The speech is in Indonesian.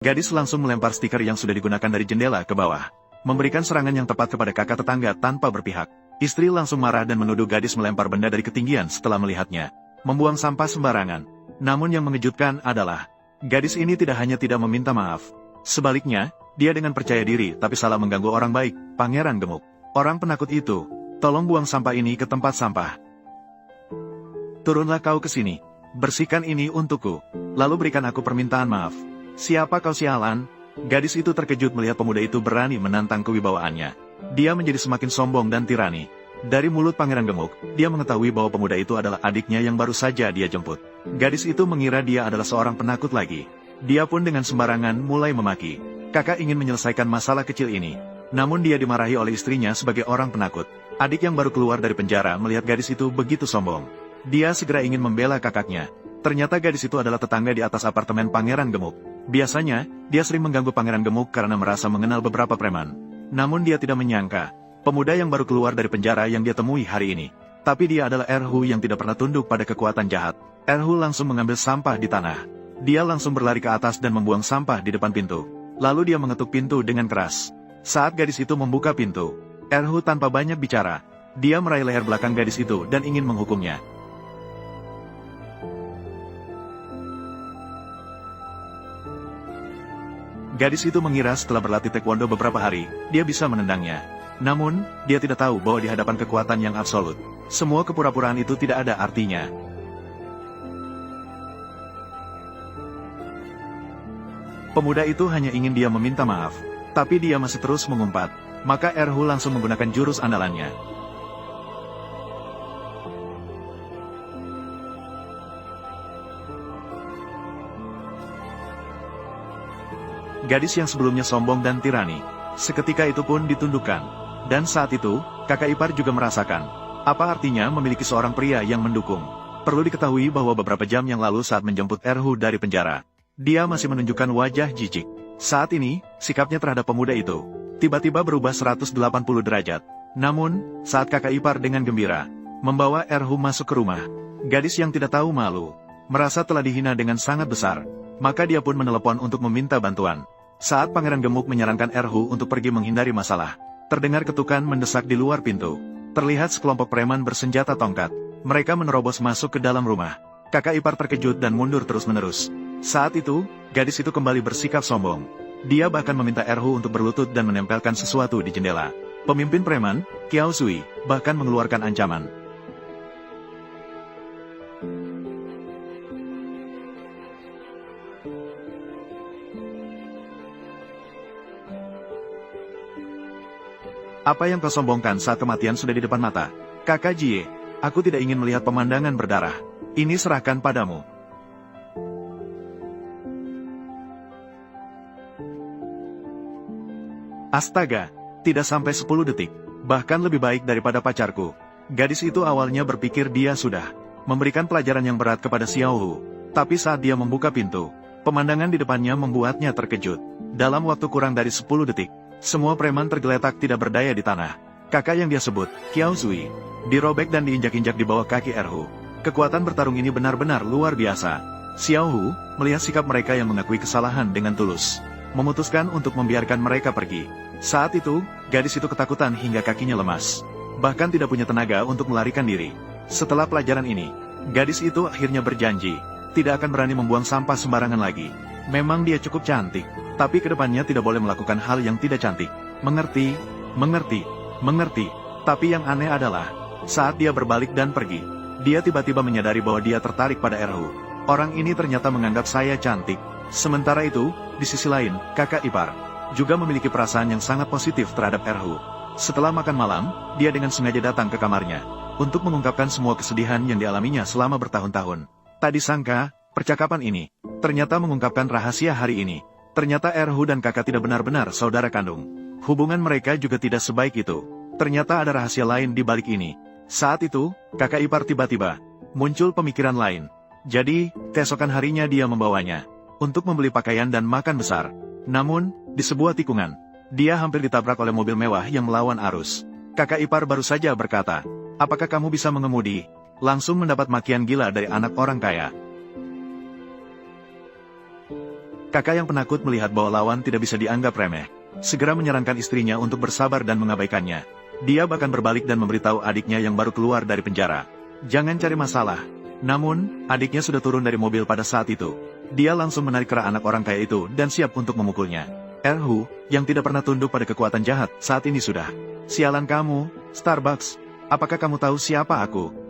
Gadis langsung melempar stiker yang sudah digunakan dari jendela ke bawah, memberikan serangan yang tepat kepada kakak tetangga tanpa berpihak. Istri langsung marah dan menuduh gadis melempar benda dari ketinggian setelah melihatnya membuang sampah sembarangan. Namun yang mengejutkan adalah, gadis ini tidak hanya tidak meminta maaf. Sebaliknya, dia dengan percaya diri tapi salah mengganggu orang baik, Pangeran Gemuk. Orang penakut itu, tolong buang sampah ini ke tempat sampah. Turunlah kau ke sini. Bersihkan ini untukku. Lalu berikan aku permintaan maaf. Siapa kau sialan? Gadis itu terkejut melihat pemuda itu berani menantang kewibawaannya. Dia menjadi semakin sombong dan tirani. Dari mulut Pangeran Gemuk, dia mengetahui bahwa pemuda itu adalah adiknya yang baru saja dia jemput. Gadis itu mengira dia adalah seorang penakut lagi. Dia pun dengan sembarangan mulai memaki. Kakak ingin menyelesaikan masalah kecil ini. Namun dia dimarahi oleh istrinya sebagai orang penakut. Adik yang baru keluar dari penjara melihat gadis itu begitu sombong. Dia segera ingin membela kakaknya. Ternyata gadis itu adalah tetangga di atas apartemen Pangeran Gemuk. Biasanya, dia sering mengganggu Pangeran Gemuk karena merasa mengenal beberapa preman. Namun dia tidak menyangka, pemuda yang baru keluar dari penjara yang dia temui hari ini. Tapi dia adalah Erhu yang tidak pernah tunduk pada kekuatan jahat. Erhu langsung mengambil sampah di tanah. Dia langsung berlari ke atas dan membuang sampah di depan pintu. Lalu dia mengetuk pintu dengan keras. Saat gadis itu membuka pintu, Erhu tanpa banyak bicara, dia meraih leher belakang gadis itu dan ingin menghukumnya. Gadis itu mengira setelah berlatih taekwondo beberapa hari, dia bisa menendangnya. Namun, dia tidak tahu bahwa di hadapan kekuatan yang absolut, semua kepura-puraan itu tidak ada artinya. Pemuda itu hanya ingin dia meminta maaf, tapi dia masih terus mengumpat. Maka Erhu langsung menggunakan jurus andalannya. Gadis yang sebelumnya sombong dan tirani, seketika itu pun ditundukkan. Dan saat itu, kakak ipar juga merasakan, apa artinya memiliki seorang pria yang mendukung. Perlu diketahui bahwa beberapa jam yang lalu saat menjemput Erhu dari penjara, dia masih menunjukkan wajah jijik. Saat ini, sikapnya terhadap pemuda itu, tiba-tiba berubah 180 derajat. Namun, saat kakak ipar dengan gembira, membawa Erhu masuk ke rumah, gadis yang tidak tahu malu, merasa telah dihina dengan sangat besar, maka dia pun menelepon untuk meminta bantuan. Saat Pangeran Gemuk menyarankan Erhu untuk pergi menghindari masalah, terdengar ketukan mendesak di luar pintu. Terlihat sekelompok preman bersenjata tongkat. Mereka menerobos masuk ke dalam rumah. Kakak ipar terkejut dan mundur terus-menerus. Saat itu, gadis itu kembali bersikap sombong. Dia bahkan meminta Erhu untuk berlutut dan menempelkan sesuatu di jendela. Pemimpin preman, Kiao Sui, bahkan mengeluarkan ancaman. Apa yang kau sombongkan saat kematian sudah di depan mata? Kakak Jie, aku tidak ingin melihat pemandangan berdarah. Ini serahkan padamu. Astaga, tidak sampai 10 detik. Bahkan lebih baik daripada pacarku. Gadis itu awalnya berpikir dia sudah memberikan pelajaran yang berat kepada Xiao Hu. Tapi saat dia membuka pintu, pemandangan di depannya membuatnya terkejut. Dalam waktu kurang dari 10 detik, semua preman tergeletak tidak berdaya di tanah. Kakak yang dia sebut, Kiao Sui, dirobek dan diinjak-injak di bawah kaki Erhu. Kekuatan bertarung ini benar-benar luar biasa. Xiao Hu melihat sikap mereka yang mengakui kesalahan dengan tulus, memutuskan untuk membiarkan mereka pergi. Saat itu, gadis itu ketakutan hingga kakinya lemas. Bahkan tidak punya tenaga untuk melarikan diri. Setelah pelajaran ini, gadis itu akhirnya berjanji, tidak akan berani membuang sampah sembarangan lagi. Memang dia cukup cantik, tapi kedepannya tidak boleh melakukan hal yang tidak cantik. Mengerti, mengerti, mengerti. Tapi yang aneh adalah, saat dia berbalik dan pergi, dia tiba-tiba menyadari bahwa dia tertarik pada Erhu. Orang ini ternyata menganggap saya cantik. Sementara itu, di sisi lain, kakak ipar juga memiliki perasaan yang sangat positif terhadap Erhu. Setelah makan malam, dia dengan sengaja datang ke kamarnya untuk mengungkapkan semua kesedihan yang dialaminya selama bertahun-tahun. Tak disangka, percakapan ini ternyata mengungkapkan rahasia hari ini. Ternyata Erhu dan kakak tidak benar-benar saudara kandung. Hubungan mereka juga tidak sebaik itu. Ternyata ada rahasia lain di balik ini. Saat itu, kakak ipar tiba-tiba muncul pemikiran lain. Jadi, keesokan harinya dia membawanya untuk membeli pakaian dan makan besar. Namun, di sebuah tikungan, dia hampir ditabrak oleh mobil mewah yang melawan arus. Kakak ipar baru saja berkata, "Apakah kamu bisa mengemudi?" Langsung mendapat makian gila dari anak orang kaya. Kakak yang penakut melihat bahwa lawan tidak bisa dianggap remeh. Segera menyarankan istrinya untuk bersabar dan mengabaikannya. Dia bahkan berbalik dan memberitahu adiknya yang baru keluar dari penjara. Jangan cari masalah. Namun, adiknya sudah turun dari mobil pada saat itu. Dia langsung menarik kera anak orang kaya itu dan siap untuk memukulnya. Erhu, yang tidak pernah tunduk pada kekuatan jahat, saat ini sudah. Sialan kamu, Starbucks. Apakah kamu tahu siapa aku?